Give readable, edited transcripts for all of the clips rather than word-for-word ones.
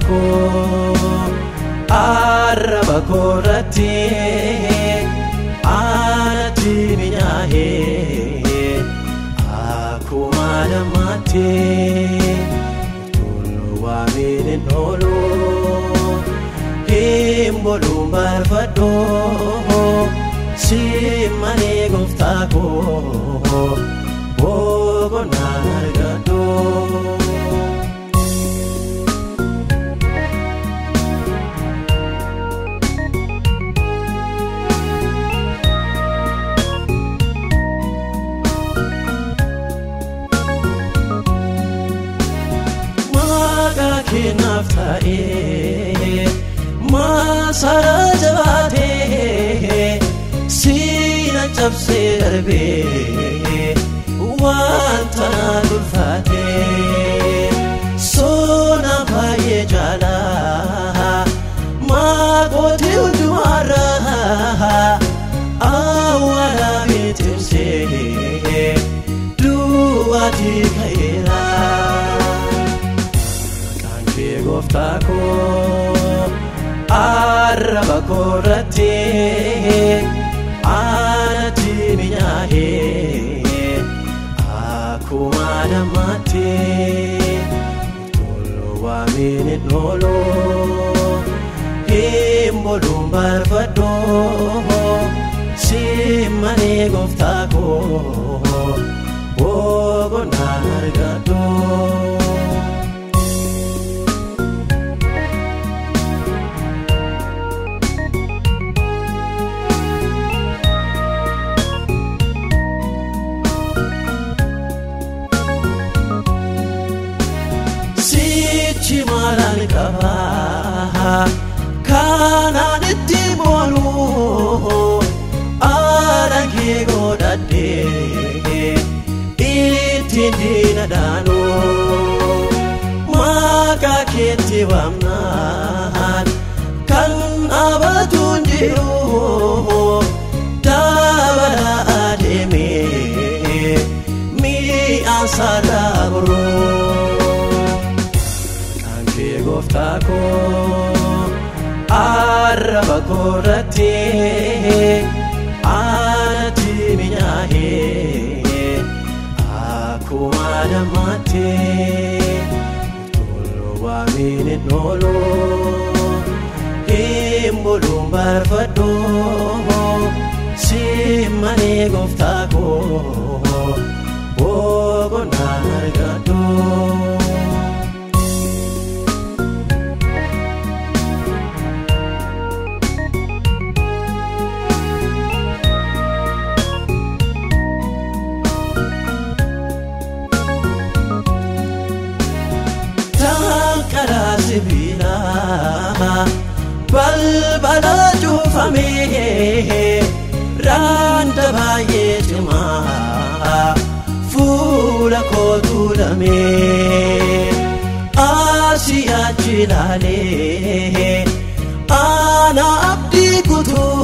koo arraba koorratti aanatti minyaa'ee akkuma namaatti toluu waameen oolu himboluun barbaadoo si malee gooftaa koo boqonnaa argadhoo. Kinaaf ta'ee maasara jabaatee siina cabsee darbee wanta na ulfaatee soona baay'ee jaalaa maaqootii hundumaarraa awwaala bitimsee du'aatii ka'eera. Gooftaa koo arraba koorratti aanatti minyaa'ee akkuma namaatti toluu waameen oolu himboluun barbaadoo si malee gooftaa koo boqonnaa argadhoo. Chimalaan qabaa kanaan itti booluu aaragee godhadhee ittiin diina dhaanuu maqaa keetti waamnaan kan abatuun jiru dabala adeemee mi'aan sarara buruu. Gooftaa koo arraba koorratti aanatti minyaa'ee akkuma namaatti toluu waameen oolu himboluun barbaadoo si malee gooftaa koo boqonnaa argadhoo. Balbala cuufamee raanta baay'ee cimaa fuula koo tuulamee asii achi ilaalee ana abdii kutuu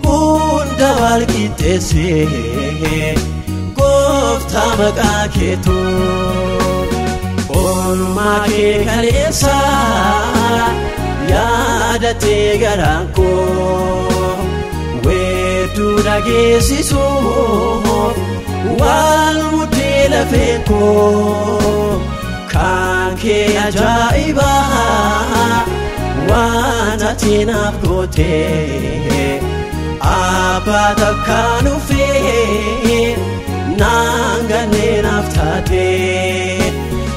hunda wal qixxeessee gooftaa maqaa keetuu. Oolmaa kee kaleessa yaadatee garaan koo weedduu dhageessisuuf waan mudhee lafeen koo kan kee ajaa'ibaa waan ati naaf gootee abbaa takkaan ufee naan gannee naaf taatee.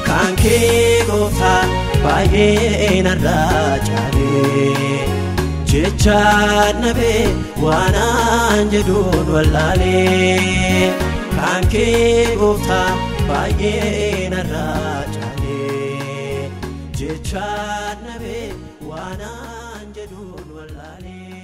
Kan kee gooftaa baay'ee narraa caalee jechaan nabee waan aan jedhuun wallaalee. Kan kee gooftaa baay'ee narraa caalee jechaan nabee waan aan jedhuun wallaalee.